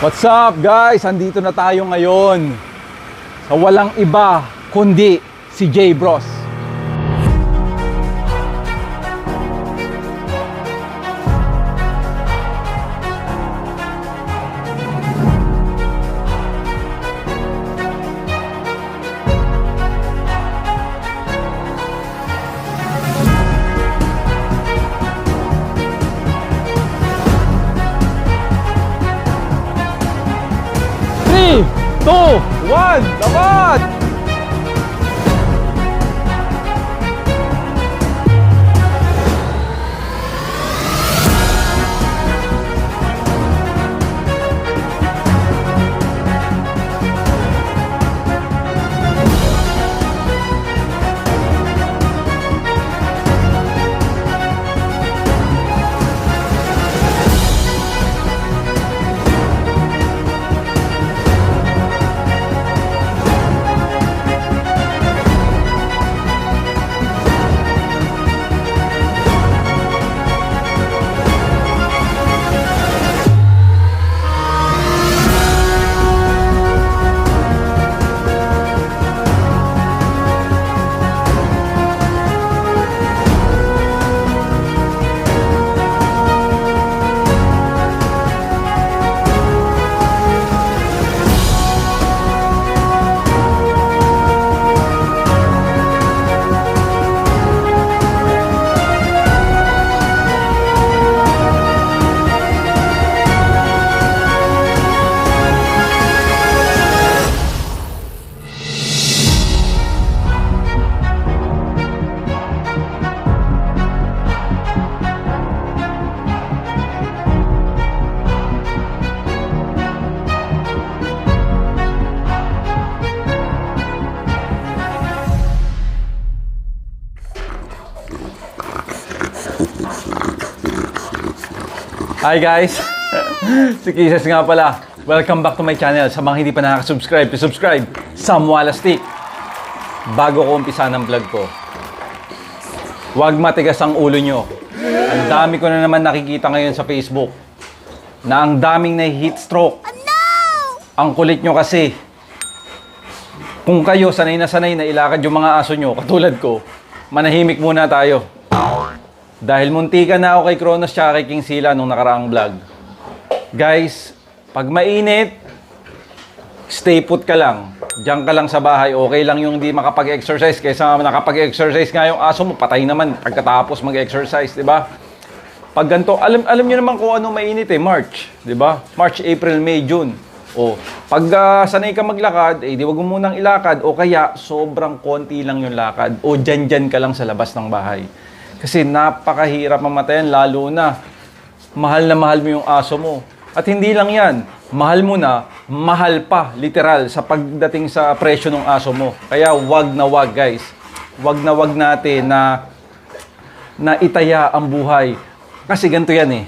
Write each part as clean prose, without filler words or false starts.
What's up guys? Andito na tayo ngayon sa walang iba kundi si J Bros. Three, two, one, laban! Hi guys! Si Kisses nga pala. Welcome back to my channel. Sa mga hindi pa nakaka-subscribe, subscribe Sam Walastik. Bago ko umpisa ng vlog ko, huwag matigas ang ulo nyo. Ang dami ko na naman nakikita ngayon sa Facebook na ang daming na-heat stroke. Ang kulit nyo kasi. Kung kayo sanay na ilakad yung mga aso nyo, katulad ko, manahimik muna tayo. Dahil muntikan na ako kay Kronos tsaka kay King Sila nung nakaraang vlog. Guys, pag mainit, stay put ka lang. Diyan ka lang sa bahay. Okay lang yung hindi makapag-exercise kaysa nakapag-exercise nga yung aso mo, patay naman pagkatapos mag-exercise, di ba? Pag ganito, alam niyo naman kung ano mainit eh, March, di ba? March, April, May, June. O, pag sanay ka maglakad, eh di wag mo munang ilakad o kaya sobrang konti lang yung lakad o dyan ka lang sa labas ng bahay. Kasi napakahirap mamatayan, lalo na mahal mo yung aso mo. At hindi lang yan, mahal mo na, mahal pa, literal, sa pagdating sa presyo ng aso mo. Kaya wag na wag guys, wag na wag natin na itaya ang buhay. Kasi ganito yan eh.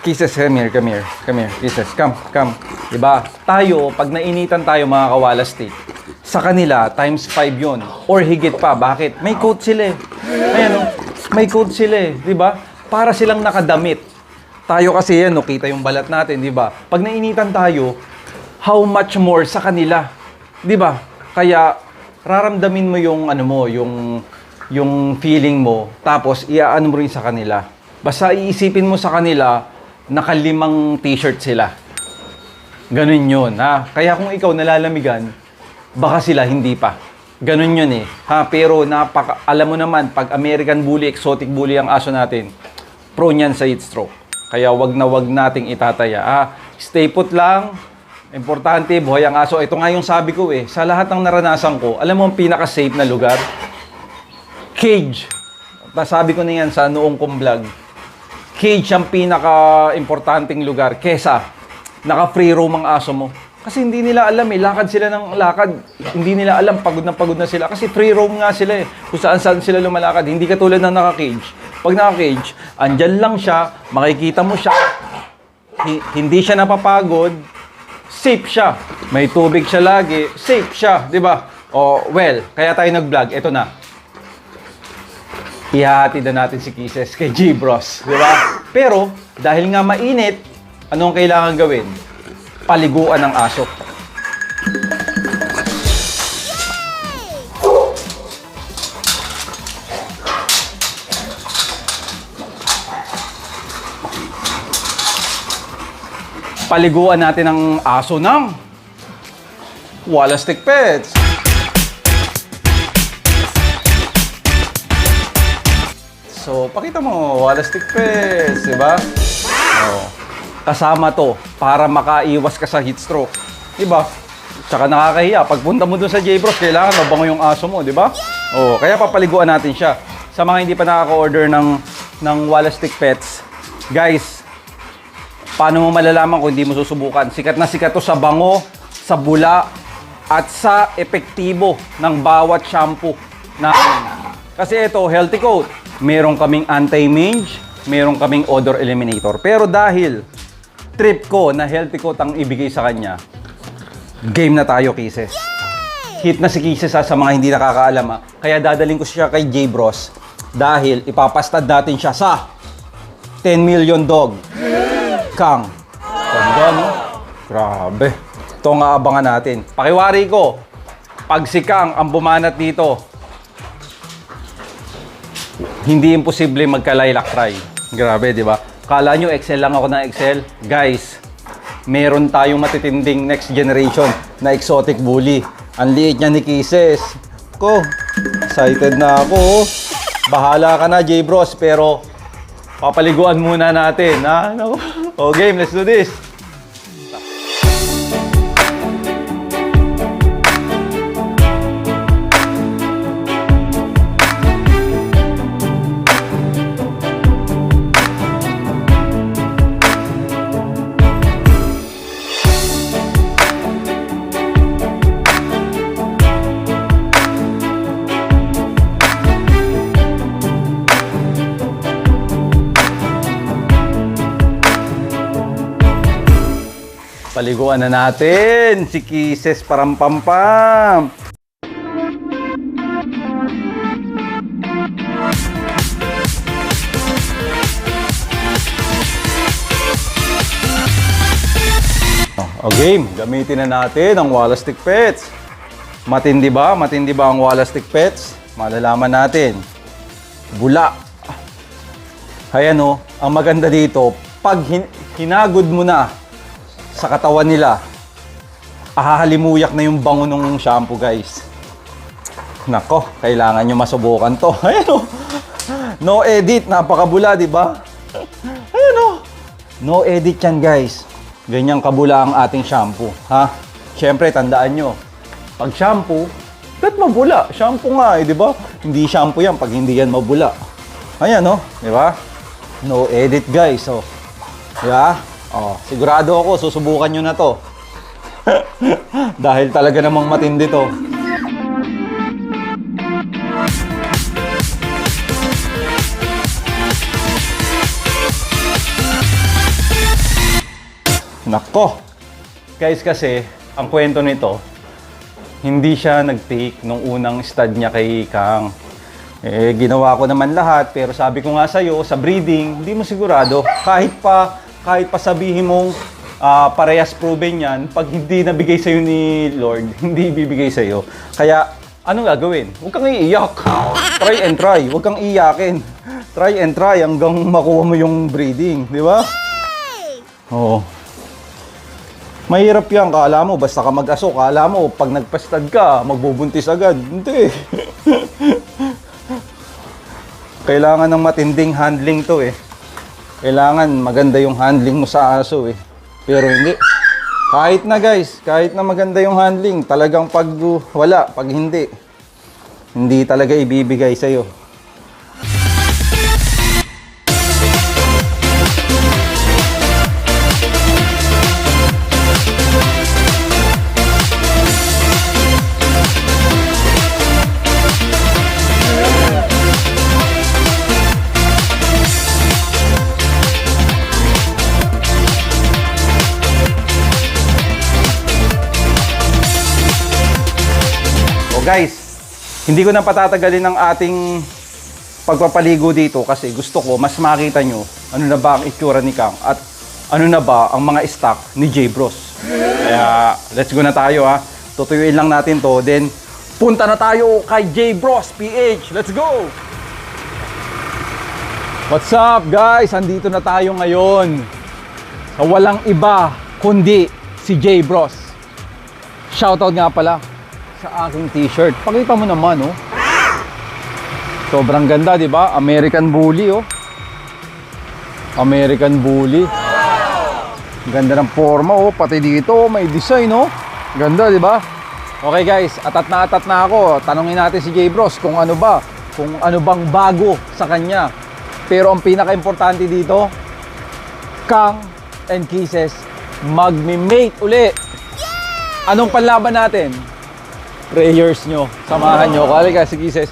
Kisses, come here. Kisses, come. Diba? Tayo, pag nainitan tayo mga kawalastik, sa kanila, times 5 yun. Or higit pa. Bakit? May coat sila eh. Ayan o. May coat sila eh. Diba? Para silang nakadamit. Tayo kasi yan, no, kita yung balat natin, diba? Pag nainitan tayo, how much more sa kanila? Diba? Kaya, raramdamin mo yung, yung feeling mo, tapos iaano mo rin sa kanila. Basta iisipin mo sa kanila, naka-5 t-shirt sila. Ganun yun, ha? Kaya kung ikaw nalalamigan, baka sila hindi pa. Ganun yun eh. Ha? Pero alam mo naman, pag American Bully, exotic bully ang aso natin, prone yan sa heat stroke. Kaya wag na wag nating itataya. Stay put lang. Importante, buhay ang aso. Ito nga yung sabi ko eh. Sa lahat ng naranasan ko, alam mo ang pinaka-safe na lugar? Cage. Sabi ko na yan sa noong kong vlog. Cage ang pinaka-importanting lugar kesa naka-free roam ang aso mo. Kasi hindi nila alam eh, lakad sila ng lakad. Hindi nila alam, pagod na sila. Kasi free roam nga sila eh, kung saan sila lumalakad. Hindi katulad ng naka-cage. Pag naka-cage, andyan lang siya, makikita mo siya, hindi siya napapagod, safe siya. May tubig siya lagi, safe siya, di ba? O, well, kaya tayo nag-vlog, eto na. Ihahatid na natin si Kisses kay J Bros, di ba? Pero, dahil nga mainit, anong kailangan gawin? paliguan ng aso. Paliguan natin ang aso ng Wallastick Pets. So, pakita mo, Wallastick Pets, di ba? Oh. Kasama to para makaiwas ka sa heat stroke. Di ba? Tsaka nakakahiya. Pagpunta mo dun sa J-Bros, kailangan mabango yung aso mo, di ba? Oh, kaya papaliguan natin siya. Sa mga hindi pa nakaka-order ng Wallastick Pets, guys, paano mo malalaman kung hindi mo susubukan? Sikat na sikat to sa bango, sa bula, at sa epektibo ng bawat shampoo natin. Kasi ito, healthy coat. Meron kaming anti-mange, meron kaming odor eliminator. Pero dahil trip ko na healthy coat ang ibigay sa kanya, game na tayo, Kisses. Hit na si Kisses sa mga hindi nakakaalam. Ha? Kaya dadaling ko siya kay J-Bros dahil ipapastad natin siya sa 10 million dog. Kang. Ganda, no? Grabe. Ito ang aabangan natin. Pakiwari ko, pag si Kang ang bumanat dito, hindi imposible magka-lilac try. Grabe, di ba? Kala nyo, Excel lang ako ng Excel. Guys, meron tayong matitinding next generation na exotic bully. Ang liit niya ni Kisses. Ko, excited na ako. Bahala ka na, J-Bros, pero papaliguan muna natin, ha? O game, let's do this. Paliguan na natin si Kisses Parampampam. O game, gamitin na natin ang Wallastick Pets. Matindi ba? Matindi ba ang Wallastick Pets? Malalaman natin. Bula. Ayan o, ang maganda dito, pag hinagod mo na sa katawan nila, ahahalimuyak na yung bango ng shampoo, guys. Nako, kailangan nyo masubukan to. Ayan o. No edit, napakabula, di ba? Ayan o. No edit yan, guys. Ganyang kabula ang ating shampoo. Ha? Siyempre, tandaan nyo, pag shampoo, ba't mabula? Shampoo nga, di ba? Hindi shampoo yan pag hindi yan mabula. Ayan o, di ba? No edit, guys. So, di ba? Oh, sigurado ako, susubukan nyo na to. Dahil talaga namang matindi to. Nako! Guys, kasi, ang kwento nito, hindi siya nag-take nung unang stud niya kay Kang. Eh, ginawa ko naman lahat, pero sabi ko nga sa'yo, sa breeding, hindi mo sigurado. Kahit pa sabihin mong parehas proven yan, pag hindi nabigay sa'yo ni Lord, hindi ibibigay sa'yo. Kaya, ano gagawin? Huwag kang iiyak. Try and try. Huwag kang iyakin. Try and try hanggang makuha mo yung breeding. Di ba? Oo. Mahirap yan. Kala mo, basta ka mag-aso. Kala mo, pag nagpastad ka, magbubuntis agad. Hindi. Kailangan ng matinding handling to eh. Kailangan maganda yung handling mo sa aso eh. Pero hindi. Kahit na guys, kahit na maganda yung handling, talagang pag wala, pag hindi talaga ibibigay sa'yo. Guys, hindi ko na patatagalin ang ating pagpapaligo dito kasi gusto ko mas makita nyo ano na ba ang itsura ni Kang at ano na ba ang mga stock ni J Bros. Kaya, let's go na tayo ha. Tutuyuin lang natin to, then punta na tayo kay J Bros PH. Let's go! What's up guys? Andito na tayo ngayon sa walang iba kundi si J Bros. Shoutout nga pala sa aking t-shirt. Pakita mo naman, oh. Sobrang ganda, di ba? American Bully, oh. American Bully. Ganda ng forma, oh. Pati dito, oh, may design, oh. Ganda, di ba? Okay guys, atat na ako. Tanungin natin si J Bros kung ano bang bago sa kanya. Pero ang pinaka-importante dito, Kang and Kisses magmi-mate uli. Anong panlaban natin? Prayers nyo. Samahan nyo. Halika si Kisses.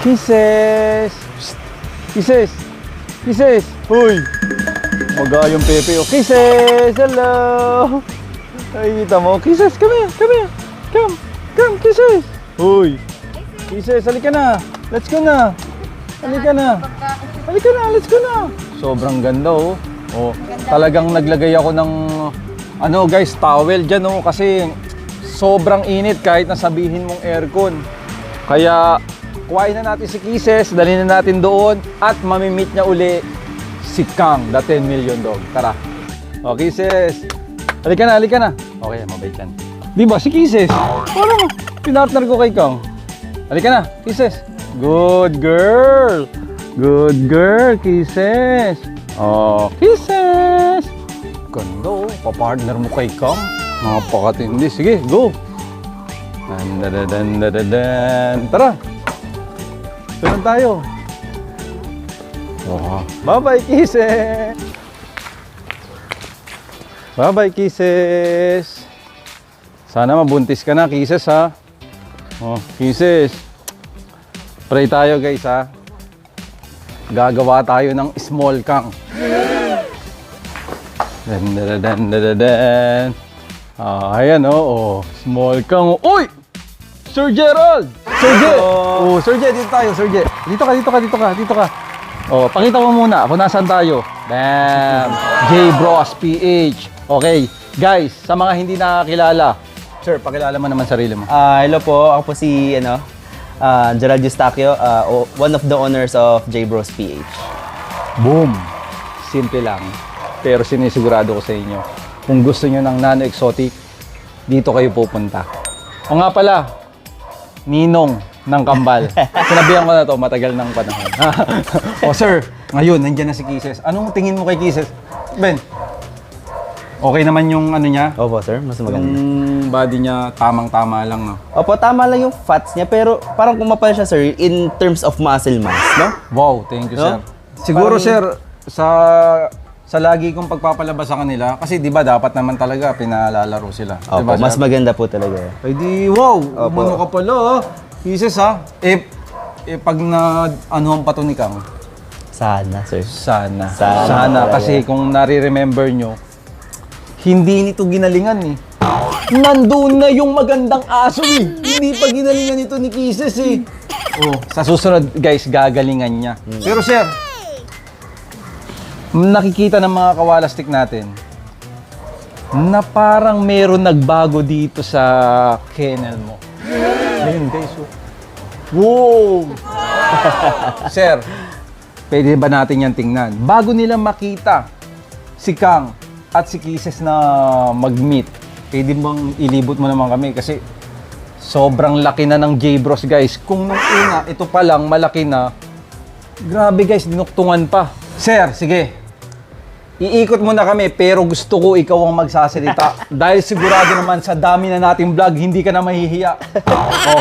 Kisses! Psst. Kisses! Kisses! Uy! Magayong Pepe. Oh. Kisses! Hello! Ay, kita mo. Kisses! Come here! Come here! Come! Kisses! Uy! Kisses! Halika na! Let's go na! Halika na! Halika na! Let's go na! Sobrang ganda, oh. Oh, talagang naglagay ako ng ano guys, towel dyan, oh, kasi sobrang init kahit nasabihin mong aircon. Kaya kuhain na natin si Kisses, dalhin na natin doon at mamimit niya uli si Kang, the 10 million dog. Tara. Oh, Kisses. Halika na. Okay, mabait yan. Di ba, si Kisses? Parang pinartner ko kay Kang. Halika na, Kisses. Good girl. Good girl, Kisses. Oh, Kisses. Ganda, oh. Papartner mo kay Kang. Napakatindi. Sige, go. Dan. Tara. Sunod tayo. Oh. Bye-bye, Kisses. Bye-bye, Kisses. Sana mabuntis ka na, Kisses, ha? Oh, Kisses. Pray tayo, guys, ha? Gagawa tayo ng small Kang. Dan. Ayan, oh. Small Kang. Uy! Sir Gerald! Sir Ge! Oh, Sir Ge, dito tayo, Sir Ge. Dito ka. Oh, pakita mo muna kung nasaan tayo. Bam! J Bros PH. Okay, guys, sa mga hindi nakakilala, sir, pakilala mo naman sarili mo. Hello po, ako po si Gerald Eustaquio, one of the owners of J Bros PH. Boom! Simple lang. Pero sinisigurado ko sa inyo, kung gusto nyo ng Nano Exotic, dito kayo pupunta. O nga pala, Ninong ng Kambal. Sinabihan ko na to, matagal ng panahon. O sir, ngayon, nandiyan na si Kisses. Anong tingin mo kay Kisses? Ben, okay naman yung ano niya? Opo sir, mas maganda. Yung body niya, tamang-tama lang, no? Opo, tama lang yung fats niya, pero parang kumapal siya sir in terms of muscle mass, no? Wow, thank you, sir. No? Siguro, Parang- sir, sa lagi kong pagpapalabas sa kanila, kasi di ba dapat naman talaga pinalalaro sila. Opo, Diba, mas sir? maganda po talaga. Ay di, wow, Opo. umano ka pala, ha? Kisses, ha? Pag na-anuhan pa to ni Kang, Sana sir. sana. Sana Sana, talaga. kasi kung nare-remember nyo, hindi nito ginalingan, eh. Nandun na yung magandang aso, eh. Hindi pa ginalingan ito ni Kisses, eh. Oh, sa susunod, guys, gagalingan niya. Pero, sir, nakikita ng mga kawalastik natin na parang meron nagbago dito sa kennel mo. Ayun, guys. Oh. Wow! Sir, pwede ba natin yan tingnan? Bago nila makita si Kang at si Kisses na mag-meet, pwede bang ilibot mo naman kami? Kasi sobrang laki na ng J Bros, guys. Kung nung una, ito pa lang, malaki na. Grabe, guys, dinuktungan pa. Sir, sige. Iikot mo na kami, pero gusto ko ikaw ang magsasalita. Dahil sigurado naman sa dami na nating vlog, hindi ka na mahihiya.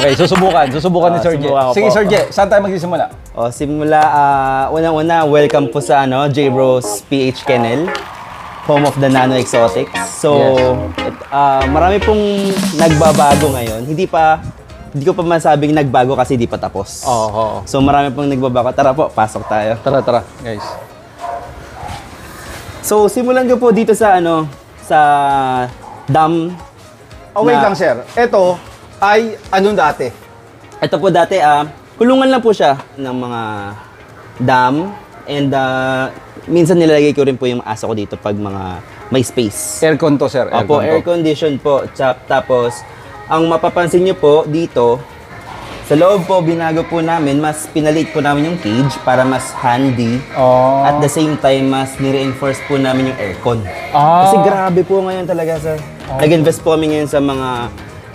Okay, susubukan ni Sir J. Subukan ko Sige, po. Sir J, saan tayo magsisimula? O, simula, unang-una, welcome po sa J Bros PH Kennel, home of the Nano Exotics. So, marami pong nagbabago ngayon. Hindi ko pa masabing nagbago kasi di pa tapos. Oo. So, marami pong nagbabago. Tara po, pasok tayo. Tara, guys. So, simulan ko po dito sa sa dam. Oh, wait na- lang, sir. Ito ay anong dati? Ito po dati, kulungan lang po siya ng mga dam And minsan nilalagay ko rin po yung aso ko dito pag mga may space. Aircon to, sir. Opo, to. air condition po. Tapos, ang mapapansin nyo po dito, sa loob po, binago po namin, mas pinalit po namin yung cage para mas handy. Oh. At the same time, mas ni-reinforce po namin yung aircon. Ah. Kasi grabe po ngayon talaga, sir. Nag-invest po kami ngayon sa mga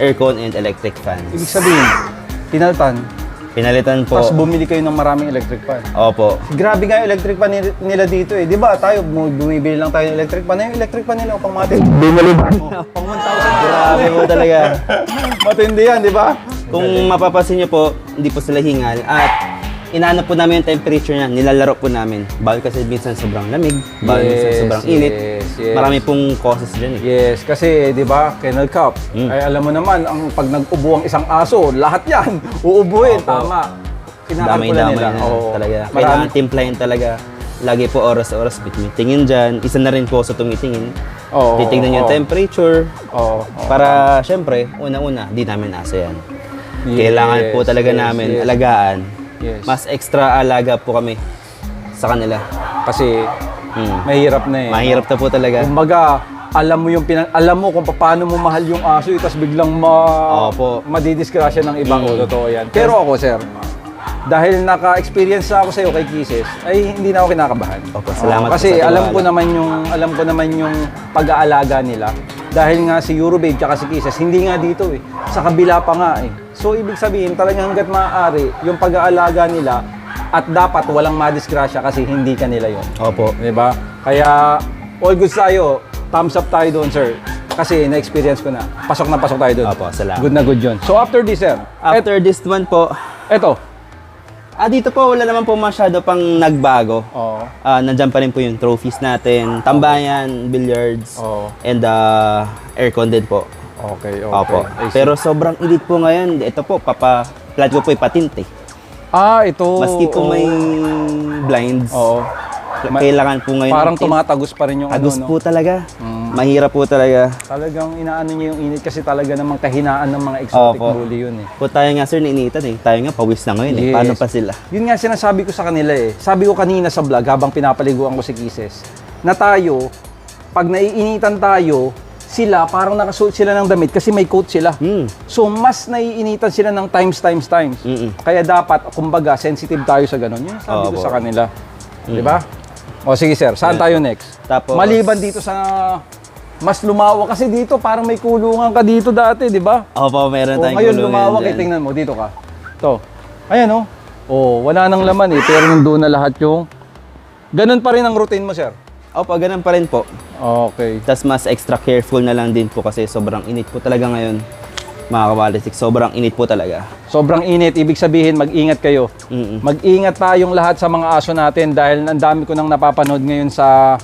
aircon and electric fans. Ibig sabihin, pinaltan. Pinalitan po. Tapos bumili kayo ng maraming electric fan. Opo. Grabe nga yung electric fan nila dito eh. Di ba tayo, bumibili lang tayo ng electric fan. Yung electric fan nila, pang matin. Bumalik. Pang 1,000. Grabe po talaga. Matindi yan, di ba? Kung mapapansin nyo po, hindi po sila hingal. At inaano po namin yung temperature niya, nilalaro po namin. Bawal kasi minsan sobrang lamig, bawal minsan sobrang init. yes. Marami pong causes dyan eh. Yes, kasi 'di ba, Kennel Cup. Ay alam mo naman, ang pag nag-ubo ang isang aso, lahat 'yan uubuhin, Opo. tama. Kinakalkula Damay-damay nila. na Oo. talaga. Marami. Kailangan timplahin talaga. Lagi po oras-oras tumitingin dyan. Isa na rin po sa tumitingin. Oo, Titignan yung oo. temperature. Oo. Para, syempre, una-una, di namin aso yan. Yes, Kailangan po talaga yes, namin yes. alagaan. Yes. Mas extra alaga po kami sa kanila. Kasi mahirap na eh. Mahirap na po talaga. Kumbaga, alam mo alam mo kung paano mo mahal yung aso, tapos biglang Opo. madidisgrasya ng ibang totoo yan. Pero ako, sir, dahil naka-experience na ako sa iyo kay Kisses, ay hindi na ako kinakabahan. Opo, salamat Kasi po sa alam ko tiwala. naman yung pag-aalaga nila. Dahil nga si Eurobabe tsaka si Kisses, hindi nga dito eh. Sa kabila pa nga eh. So ibig sabihin, talagang hangga't maaari, yung pag-aalaga nila at dapat walang madisgrasya kasi hindi kanila yon. Opo. Di ba? Kaya all goods tayo. Thumbs up tayo doon, sir. Kasi na-experience ko na. Pasok tayo doon. Opo, salamat. Good na good yun. So after this, sir. After this one po, Eto. dito po wala naman po masyado pang nagbago. Oo. Nandyan pa rin po yung trophies natin, tambayan, billiards, Oo. and aircon din po. Okay, okay. Opo. I see. Pero sobrang init po ngayon. Ito po, plan ko po ipatinte. Ito. Maski po oo. may blinds, Oo. kailangan po ngayon. Parang ng tint. tumatagos pa rin yung Tagus ano, no? po talaga. Mahirap po talaga. Talagang inaano niya yung init kasi talaga namang kahinaan ng mga exotic Opo. bully yun eh. Po tayo nga sir, nainitan eh. Tayo nga, pawis na ngayon eh. Yes. Paano pa sila? Yun nga sinasabi ko sa kanila eh. Sabi ko kanina sa vlog habang pinapaliguan ko si Kisses, na tayo, pag naiinitan tayo, sila parang nakasuot sila ng damit kasi may coat sila. So mas naiinitan sila ng times. Kaya dapat, kumbaga, sensitive tayo sa ganun. Yun ang sabi ko Opo. sa kanila. Di ba? O sige sir, saan tayo next? Tapos- Maliban dito sa mas lumawak kasi dito parang may kulungan ka dito dati, di ba? Opo, meron O tayong ngayon kulungan lumawak dyan. tingnan mo dito ka. To. Ayan oh. Oh, wala nang laman eh, pero nandoon na lahat yung ganun pa rin ang routine mo, sir. Opo, ganun pa rin po. Okay. Tapos mas extra careful na lang din po kasi sobrang init po talaga ngayon. Mga kabalistik, sobrang init po talaga. Sobrang init, ibig sabihin mag-ingat kayo. Mm-mm. Mag-ingat tayong lahat sa mga aso natin dahil ang dami ko nang napapanood ngayon sa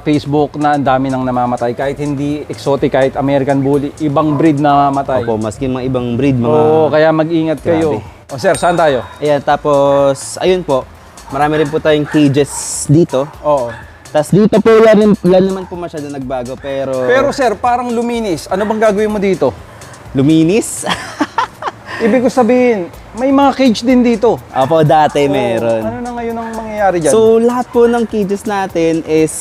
Facebook na ang dami nang namamatay. Kahit hindi exotic, kahit American Bully, ibang breed na namamatay. Opo, maski mga ibang breed, mga... Oo, kaya mag-ingat kayo. Grabe. O sir, saan tayo? Ayan, tapos, ayun po, marami rin po tayong cages dito. Oo. Tapos dito po, wala naman po masyado nagbago, pero... Pero sir, parang luminis. Ano bang gagawin mo dito? luminis. Ibig ko sabihin, may mga cage din dito. Opo, dati meron. Ano na ngayon ang mangyayari dyan? So, lahat po ng cages natin is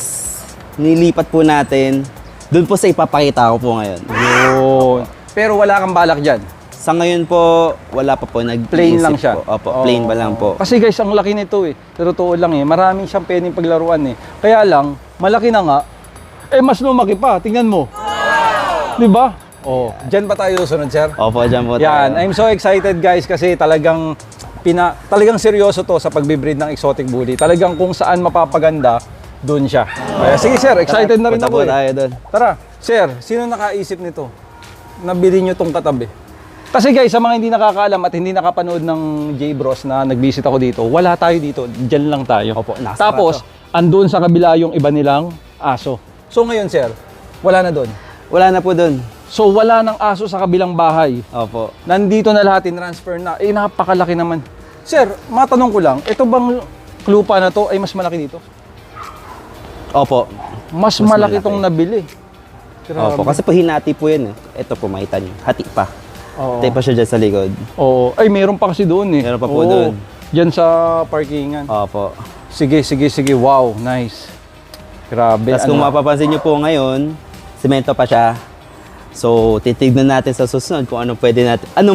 nilipat po natin doon po sa ipapakita ko po ngayon. Yun. Pero wala kang balak dyan. Sa ngayon po, wala pa po. Plain lang siya. Po. Opo, plain ba lang po. Kasi guys, ang laki nito eh. Sa totoo lang eh. Maraming siyang pwedeng paglaruan eh. Kaya lang, malaki na nga. Eh, mas lumaki pa. Tingnan mo. Di ba? Oh, dyan ba tayo susunod, sir? Opo, dyan po Yan, tayo. I'm so excited guys kasi talagang seryoso to sa pagbibreed ng exotic bully. Talagang kung saan mapapaganda, doon siya. Kaya sige sir, excited na rin Punta ako po eh. tayo doon. Tara, sir, sino nakaisip nito? Nabili nyo tong katabi. Kasi guys, sa mga hindi nakakaalam at hindi nakapanood ng J-Bros na nag-visit ako dito, wala tayo dito, dyan lang tayo. Opo, nasa Tapos, andun sa kabila yung iba nilang aso. So ngayon sir, wala na doon. Wala na po doon. So wala ng aso sa kabilang bahay. Opo. Nandito na lahat, in-transfer na. Eh, napakalaki naman. Sir, matanong ko lang, ito bang klupa na to ay mas malaki dito? Opo. Mas malaki. malaki itong nabili. Grabe. Opo, kasi po hinati po yan eh. Ito po, makita niyo. Hati pa. Oo. Hati pa siya dyan sa likod. Oo. Ay, meron pa kasi doon eh. Meron pa po Oo. doon. Diyan sa parkingan. Opo. Sige. Wow, nice. Grabe. Tapos kung mapapansin nyo po ngayon, semento pa siya. So, titignan natin sa susunod kung anong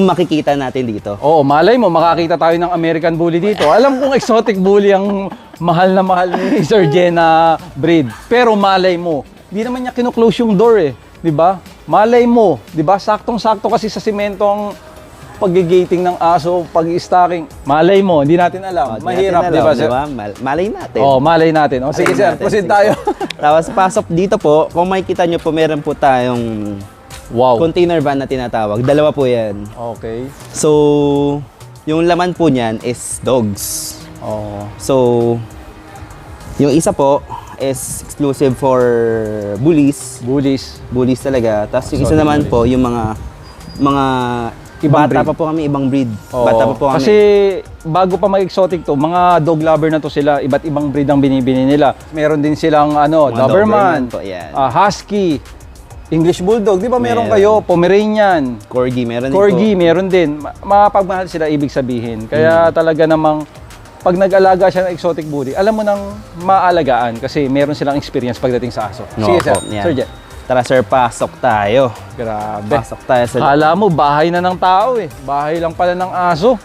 makikita natin dito. Oo, malay mo, makakita tayo ng American Bully dito. Alam kong exotic bully ang mahal na mahal ni Sir Jenna breed. Pero malay mo, di naman niya kinuklose yung door eh. Di ba? Malay mo, di ba? Saktong-sakto kasi sa simento ang pag-gating ng aso, pag-stocking. Malay mo, hindi natin alam. Mahirap, di ba, sir? Malay natin. Oh, malay natin. O, sige, sir, proceed tayo. Tapos pasok dito po, kung makikita nyo po, meron po tayong Wow. container van na tinatawag. Dalawa po yan. Okay. So, yung laman po niyan is dogs. Oh. So, yung isa po is exclusive for bullies. Bullies. Bullies talaga. Tapos yung isa Exotic naman bullies. po, yung mga Ibang bata breed. pa po kami, ibang breed. Oo. Bata pa po kami. Kasi bago pa mag-exotic to, mga dog lover na to sila, iba't ibang breed ang binibini nila. Meron din silang Mga Doberman, po, yan. Husky, English Bulldog, di ba meron Meron. kayo? Pomeranian, Corgi, meron din Corgi, po. meron din. Mapagmahal sila, ibig sabihin. Kaya talaga namang pag nag-alaga siya ng exotic bully, alam mo nang maalagaan kasi meron silang experience pagdating sa aso. No, Sige, sir. po, yan. Sir Jet. Tara sir, pasok tayo. Grabe. Pasok tayo sa... Hala mo, bahay na ng tao eh. Bahay lang pala ng aso.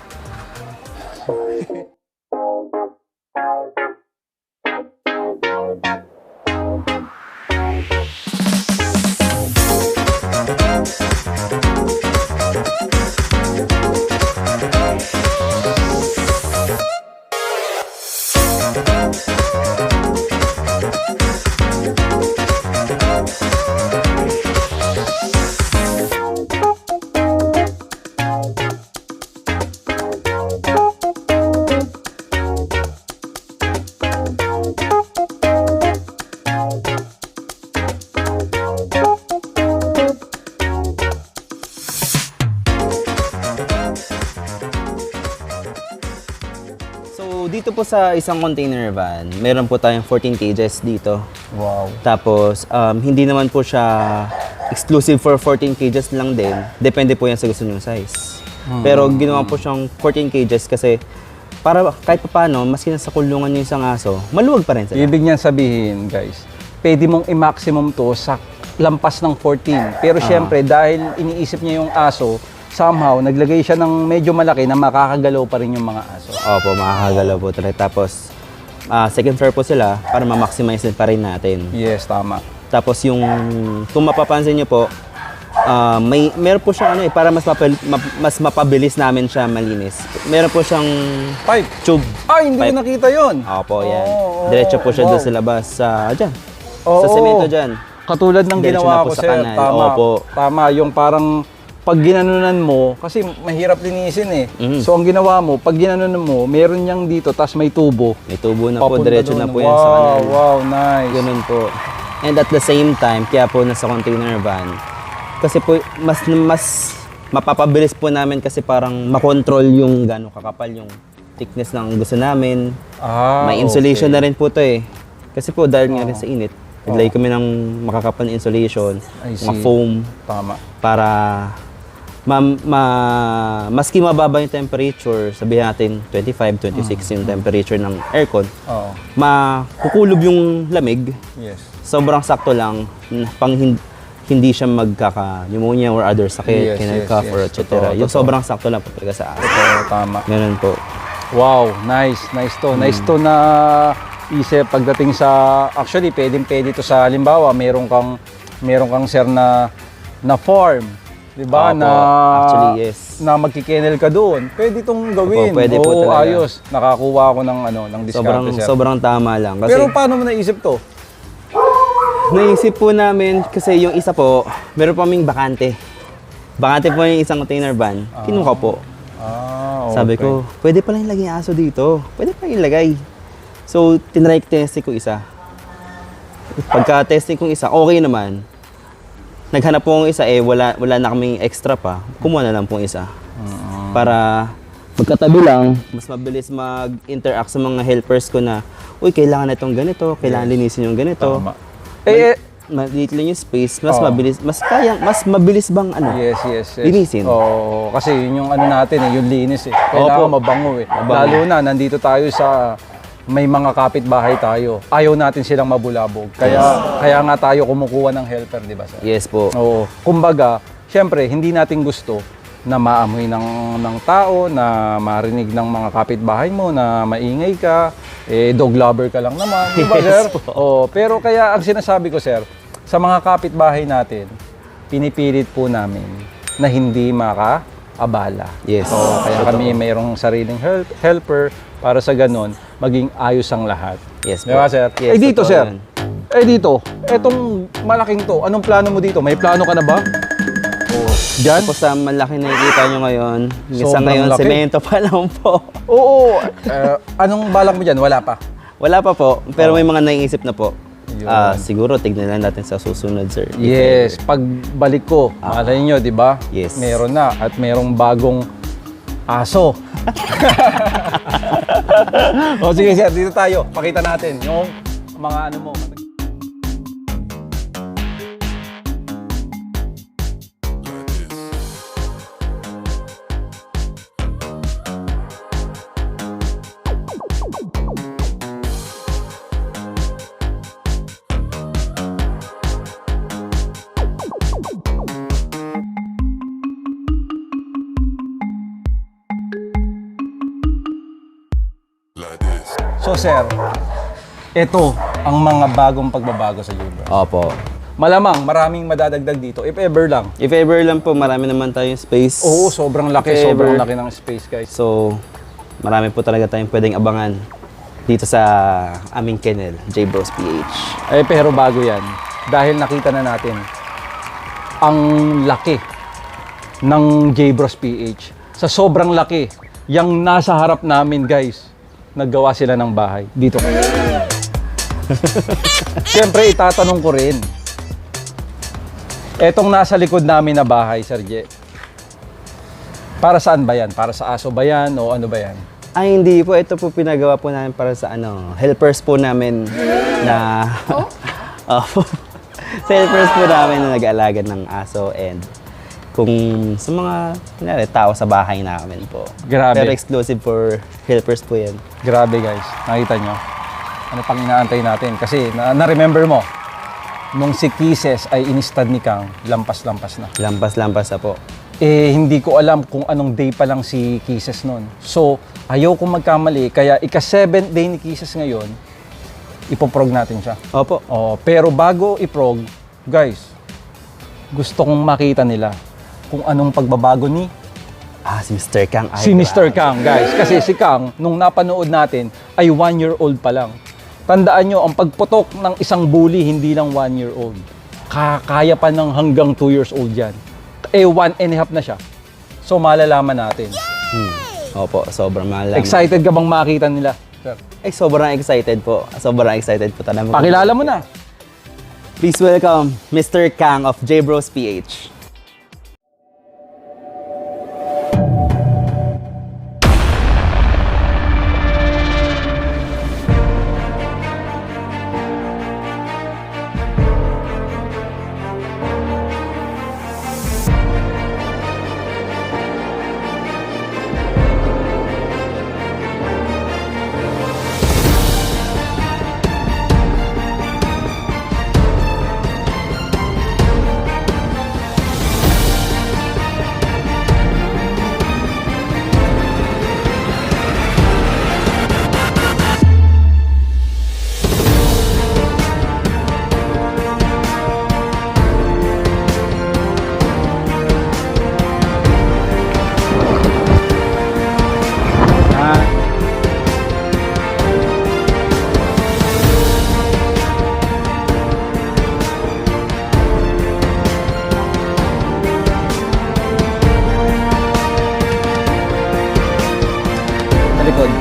So, dito po sa isang container van, meron po tayong 14 cages dito. Wow. Tapos, hindi naman po siya exclusive for 14 cages lang din. Depende po yan sa gusto nyong size. Pero ginawa po siyang 14 cages kasi para kahit pa paano, maski nasa kulungan yung isang aso, maluwag pa rin sila. Ibig niyan sabihin, guys, pwede mong i-maximum to sa lampas ng 14. Pero syempre, dahil iniisip niya yung aso, somehow, naglagay siya ng medyo malaki na makakagalaw pa rin yung mga aso. Opo, makakagalaw po talaga. Tapos, second floor po sila para ma-maximize din pa rin natin. Yes, tama. Tapos yung, kung mapapansin nyo po, meron po siyang para mas mapabilis namin siya malinis. Meron po siyang Pipe. tube. Ay, hindi ko Pipe. nakita yun. Opo, yan. Oo, Diretso po siya wow. doon sa labas, dyan. Oo. Sa semento dyan. Katulad ng Diretso ginawa na po ko, sa sir. kanal. Tama. Opo. Tama, yung parang pag ginanunan mo, kasi mahirap linisin eh. So ang ginawa mo, pag ginanunan mo, meron niyang dito, tas may tubo. May tubo na po, Papunta diretso doon. na po yan sa kanal. Wow, nice. Ganun po. And at the same time, kaya po nasa container van, kasi po mas mapapabilis po namin kasi parang makontrol yung gano'ng kakapal yung thickness ng gusto namin. May insulation na rin po to eh. Kasi po dahil nga rin sa init, naglagay kami ng makakapal na insulation, I see. mga foam, Tama. para maski mababa yung temperature, sabihin natin 25, 26 yung temperature ng aircon, Oo. makukulob yung lamig, Yes. sobrang sakto lang pang hindi siya magkaka-pneumonia or other sakit, Yes, kidney yes, cough yes. or etc. Totoo, Yung totoo. sobrang sakto lang po talaga sa aso. Oo, tama. Ganun po. Wow, nice. Nice to. Nice to na isip pagdating sa, actually, pwede to sa, halimbawa, meron kang sir na farm. Diba? Opo, Na, actually, yes. Na magkikennel ka doon. Pwede itong gawin. Opo, pwede po Oo, talaga. ayos. Nakakuha ako ng discount, sir. Sobrang tama lang. Kasi Pero paano mo naisip to? naisip po namin kasi yung isa po, meron pa kaming bakante. Bakante po yung isang container van. Kinuha po. Okay. Sabi ko, pwede pala ilagay yung aso dito. Pwede pa ilagay. So, tinry-testing ko isa. Pagka-testing kong isa, okay naman. Naghanap po ng isa, wala na kaming extra pa. Kumuha na lang po isa. Para magkatabi lang, mas mabilis mag-interact sa mga helpers ko na, uy, kailangan na itong ganito, kailangan linisin yung ganito. Tama. maliit lang yung space, mas Oo. mabilis, mas mabilis bang ano? Yes. Linisin. Oo, kasi yun yung ano natin eh, yung linis eh. Kailangan Opo. mabango eh. Mabango. Lalo na, nandito tayo sa may mga kapitbahay tayo. Ayaw natin silang mabulabog. Kaya nga tayo kumukuha ng helper, di ba sir? Yes po. Oo. Kumbaga, syempre, hindi natin gusto na maamoy ng tao, na marinig ng mga kapitbahay mo, na maingay ka, dog lover ka lang naman, di ba, sir? Yes po. Oo, pero kaya ang sinasabi ko, sir, sa mga kapitbahay natin, pinipilit po namin na hindi makaabala. Yes. Oo, kaya kami mayroong sariling helper para sa ganun, maging ayos ang lahat. Yes Di ba, po. sir? Yes, Dito, totoo sir. yun. Dito, etong malaking to, anong plano mo dito? May plano ka na ba? Oo. Diyan? Po sa malaki na nakikita nyo ngayon, sa Sobrang ngayon, laki. semento pa lang po. Oo. Anong balak mo dyan? Wala pa. Wala pa po, pero may mga naiisip na po. Yun. Siguro, tignan lang natin sa susunod, sir. Yes. Pagbalik ko, malay nyo, di ba? Yes. Meron na. At merong bagong aso. O sige, sir. Dito tayo. Pakita natin yung mga ano mo. So, sir, ito ang mga bagong pagbabago sa Jubra. Opo. Malamang maraming madadagdag dito. If ever lang. If ever lang po, marami naman tayong space. Oo, sobrang laki. If Sobrang ever. laki ng space, guys. So, marami po talaga tayong pwedeng abangan dito sa aming kennel, J Bros PH. Pero bago yan, dahil nakita na natin ang laki ng J-Bros PH. Sa sobrang laki, yung nasa harap namin, guys, naggawa sila ng bahay. Dito. Siyempre, itatanong ko rin. Etong nasa likod namin na bahay, Sir Je, para saan ba yan? Para sa aso ba yan? O ano ba yan? Ay, hindi po. Ito po pinagawa po namin para sa helpers po namin na... Opo. Sa helpers po namin na nag-aalaga ng aso and kung sa mga kunyari, tao sa bahay namin po. Grabe. Pero exclusive for helpers po yan. Grabe, guys. Nakita nyo? Ano pang inaantay natin? Kasi na-remember mo, nung si Kisses ay inistad ni Kang, lampas-lampas na. Lampas-lampas na po. Hindi ko alam kung anong day pa lang si Kisses nun. So, ayaw kong magkamali, kaya ika-7th day ni Kisses ngayon, ipoprog natin siya. Opo. Pero bago iprog, guys, gusto kong makita nila kung anong pagbabago ni Si Mr. Kang. Ay, si Mr. grabe. Kang, guys. Kasi si Kang, nung napanood natin, ay 1-year-old pa lang. Tandaan nyo, ang pagputok ng isang bully, hindi lang 1-year-old. Kaya pa ng hanggang 2 years old yan. 1 and a half na siya. So, malalaman natin. Opo, sobrang malaman. Excited ka bang makita nila? Sir. Sobrang excited po. Sobrang excited po talaga. Pakilala mo na. Please welcome Mr. Kang of J Bros PH. Sa likod.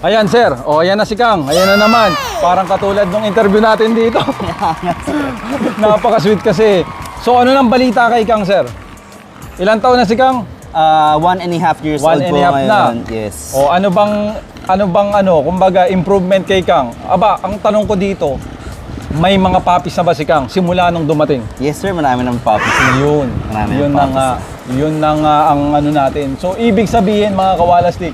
Ayan, sir. Ayan na si Kang. Ayan na naman. Parang katulad ng interview natin dito. Napaka-sweet kasi. So, ano nang balita kay Kang, sir? Ilang taon na si Kang? 1.5 years One old and po a half na. ngayon. Yes. O kumbaga improvement kay Kang? Aba, ang tanong ko dito, may mga puppies na ba si Kang simula nung dumating? Yes sir, marami ng puppies. Yun. Marami Yun ng na puppies. nga. Yun na nga ang ano natin. So, ibig sabihin mga kawalastik,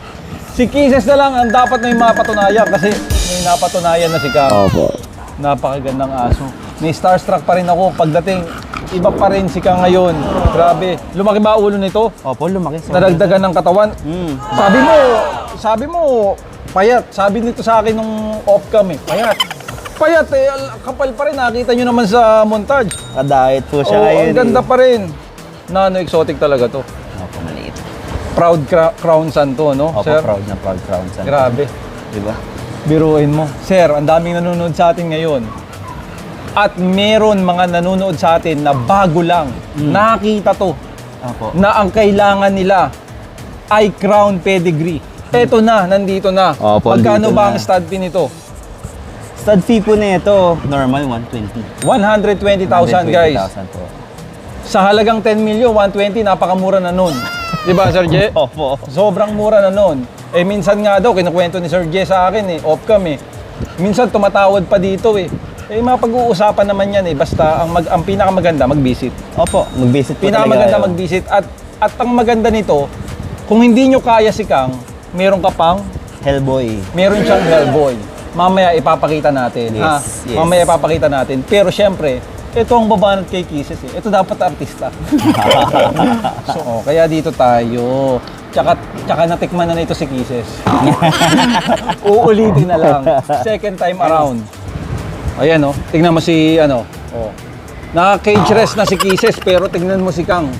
si Kisses na lang ang dapat may mapatunayan kasi may napatunayan na si Kang. Opo. Napakagandang aso. May starstruck pa rin ako pagdating. Iba pa rin si Kang ngayon. Grabe. Lumaki ba ulo nito? Opo, lumaki sir. Nadagdagan ng katawan. Mm. Sabi mo, payat. Sabi nito sa akin nung off-cam payat. Payat kapal pa rin. Nakita nyo naman sa montage. Ka-diet po siya ngayon. Ang ganda pa rin. Nano exotic talaga to. Opo, maliit. Proud crown san to, no? Opo, Sir? proud na proud crown son. Grabe. Diba? Biruin mo. Sir, ang daming nanonood sa atin ngayon. At meron mga nanonood sa atin na bago lang. Nakita to. Opo. Na ang kailangan nila ay crown pedigree. Eto na, nandito na. Opo, Magkano dito ba na. ang stud fee nito? Stud fee po nito, normal 120. 120,000 guys. 120,000 po. Sa halagang 10 million, 120, napakamura na nun. Di ba, Sir J? Opo. Sobrang mura na nun. Minsan nga daw, kinukwento ni Sir J sa akin off-cam Minsan tumatawad pa dito mapag-uusapan naman yan Basta ang pinakamaganda, mag-visit. Opo, mag-visit po Pinakamaganda talaga. mag-visit. At ang maganda nito, kung hindi nyo kaya si Kang, meron ka pang, Hellboy. meron siyang Hellboy. Mamaya ipapakita natin. Yes, yes. Mamaya ipapakita natin. Pero syempre, ito ang babanat kay Kisses Ito dapat artista. So, kaya dito tayo. Tsaka natikman na nito si Kisses. Uulitin na lang. Second time around. Ayan tingnan mo si Naka-cage rest na si Kisses pero tingnan mo si Kang.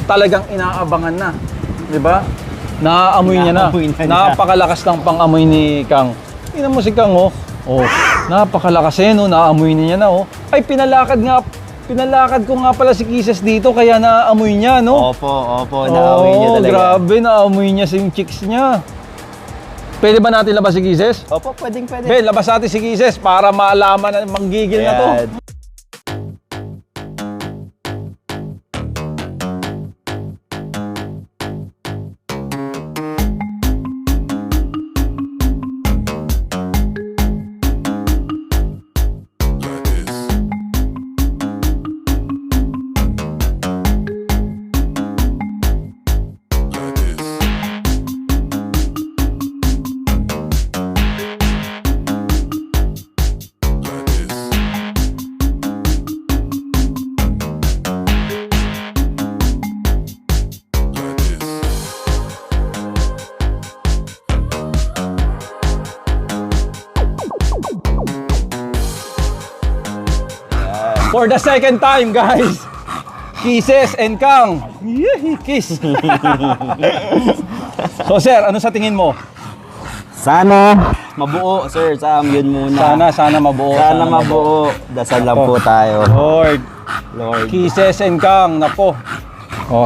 Talagang inaabangan na. 'Di ba? Naaamoy niya na. Naamoy na niya. Napakalakas ng pang-amoy ni Kang. Tingnan mo si Kang napakalakas naamoy niya na Ay pinalakad ko nga pala si Kisses dito kaya naaamoy niya Opo, naamoy niya talaga. Grabe, naamoy niya yung chicks niya. Pwede ba natin labas si Kisses? Opo, pwede. Ben, labas natin si Kisses para malaman na manggigil na to. Ayan. For the second time, guys. Kisses and Kang. Yee, kiss. So, sir, ano sa tingin mo? Sana mabuo, sir. Sam, yun muna. Sana mabuo. Sana mabuo. Dasal lang po tayo. Lord. Lord. Kisses and Kang. Nako.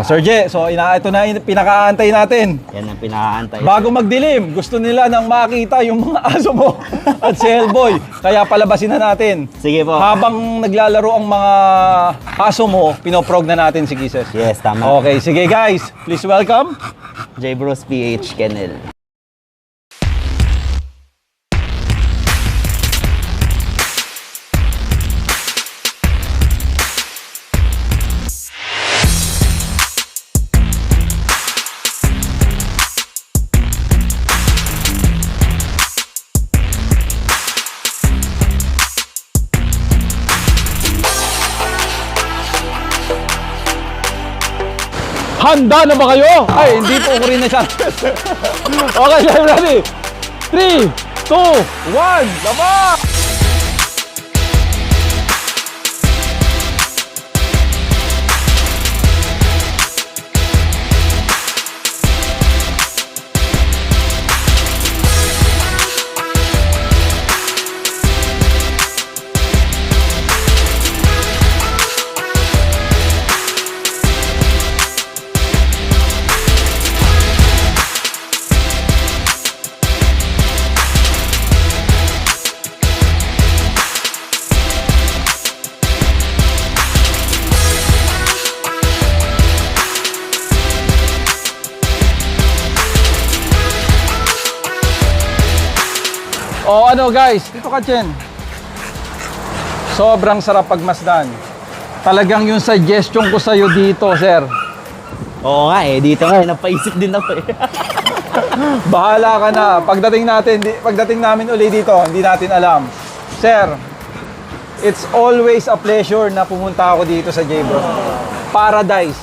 Sir J, so ito na pinakaantay natin. Yan ang pinakaantay. Bago magdilim, gusto nila nang makita yung mga aso mo at si Hellboy. Kaya palabasin na natin. Sige po. Habang naglalaro ang mga aso mo, pinoprog na natin si Kisses. Yes, tama. Okay, sige guys. Please welcome. J Bros PH Kennel. Handa na ba kayo? Ay, hindi po ko rin na siya. Okay, ready? 3, 2, 1, labas! O ano guys, dito ka Chen. Sobrang sarap pagmasdan. Talagang yung suggestion ko sa'yo dito, sir. Oo nga eh, dito nga, napaisip din ako eh. Bahala ka na. Pagdating namin uli dito, hindi natin alam. Sir, it's always a pleasure na pumunta ako dito sa J-Bros. Paradise.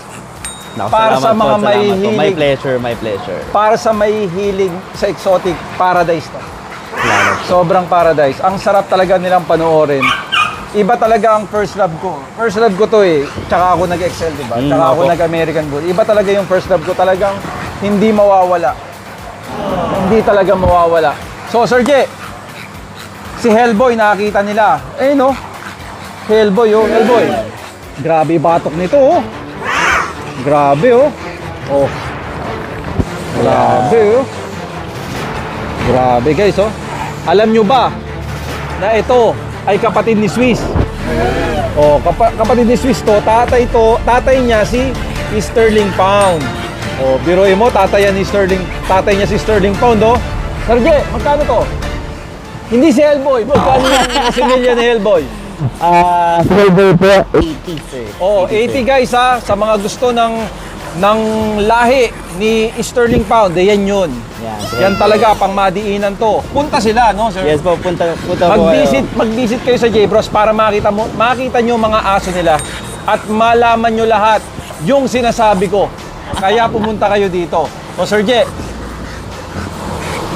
Naku, Para sa salamat po, mga salamat po. mahihilig. My pleasure, my pleasure. Para sa may hilig sa exotic, paradise to. Salamat. Sobrang paradise. Ang sarap talaga nilang panoorin. Iba talaga ang first love ko. First love ko to eh. Tsaka ako nag-excel, diba? Tsaka ako opo. nag-American Bull. Iba talaga yung first love ko. Talagang hindi mawawala. Hindi talaga mawawala. So, Sir J, si Hellboy, nakakita nila. Eh, no? Hellboy, oh. Hellboy. Grabe batok nito, oh. Grabe, oh. Oh. Grabe, oh. Grabe, guys, oh. Alam nyo ba na ito ay kapatid ni Swiss? Oh, kapatid ni Swiss to. Tatay niya si Sterling Pound. Oh, biruin mo, tatay niya si Sterling Pound, oh. Sir J, magkano to? Hindi si Hellboy. Magkano yung similya ni Hellboy? Hellboy po, 80 sir. Oh, 80 guys ha, sa mga gusto ng lahi ni Sterling Pound, yan yun. Yan talaga, pang madiinan to. Punta sila, no, sir? Yes po, punta po kayo. Mag-visit kayo sa J-Bros para makita nyo mga aso nila at malaman nyo lahat yung sinasabi ko. Kaya pumunta kayo dito. O Sir J,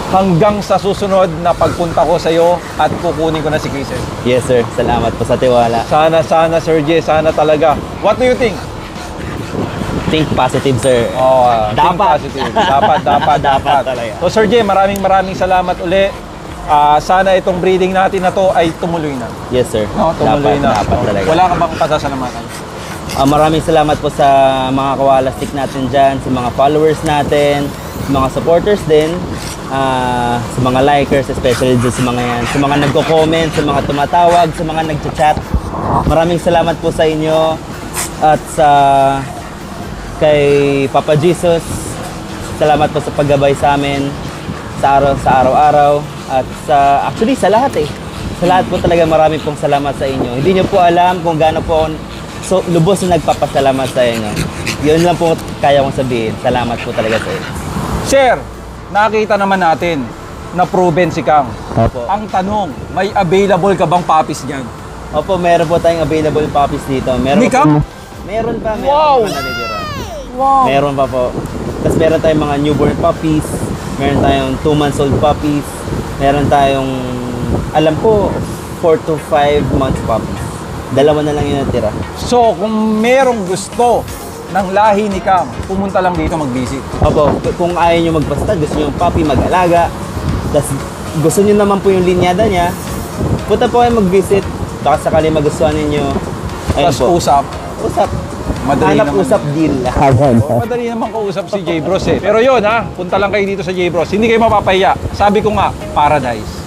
hanggang sa susunod na pagpunta ko sa iyo at kukunin ko na si Kisses. Yes sir, salamat po sa tiwala. Sana Sir J, sana talaga. What do you think? Think positive sir. Oh, think Dapat. positive. Dapat. Dapat talaga. So Sir J, maraming salamat uli. Sana itong breeding natin na to ay tumuloy na. Yes sir. No, tumuloy na. Dapat talaga. Wala ka bang pasasalamatan? Maraming salamat po sa mga kawalastik natin dyan, sa mga followers natin, sa mga supporters din, sa mga likers, especially dyan sa mga yan, sa mga nagko-comment, sa mga tumatawag, sa mga nagchat-chat. Maraming salamat po sa inyo at kay Papa Jesus. Salamat po sa paggabay sa amin sa araw-araw at actually sa lahat eh. Sa lahat po talaga maraming pong salamat sa inyo. Hindi nyo po alam kung gaano po lubos na nagpapasalamat sa inyo. Yun lang po kaya kong sabihin. Salamat po talaga sa inyo. Sir, nakita naman natin na proven si Kang. Opo. Ang tanong, may available ka bang puppies dyan? Opo, meron po tayong available puppies dito. Meron Ni Kang? Meron pa. Wow! Pa natitira. Wow! Meron pa po. Tapos meron tayong mga newborn puppies. Meron tayong 2 months old puppies. Meron tayong, alam ko, 4 to 5 months puppies. Dalawa na lang yung natira. So, kung merong gusto ng lahi ni Kang, pumunta lang dito mag-visit. Opo, kung ayaw nyo magbasta, gusto nyo yung puppy, mag-alaga, tapos gusto nyo naman po yung linyada niya, punta po kayo mag-visit, baka sakali magustuhan ninyo. Ayun Tapos po. usap. Madali Hanap naman. usap deal. Madali naman kausap si J-Bros eh. Pero yun ha, punta lang kayo dito sa J-Bros. Hindi kayo mapapahiya. Sabi ko nga, paradise.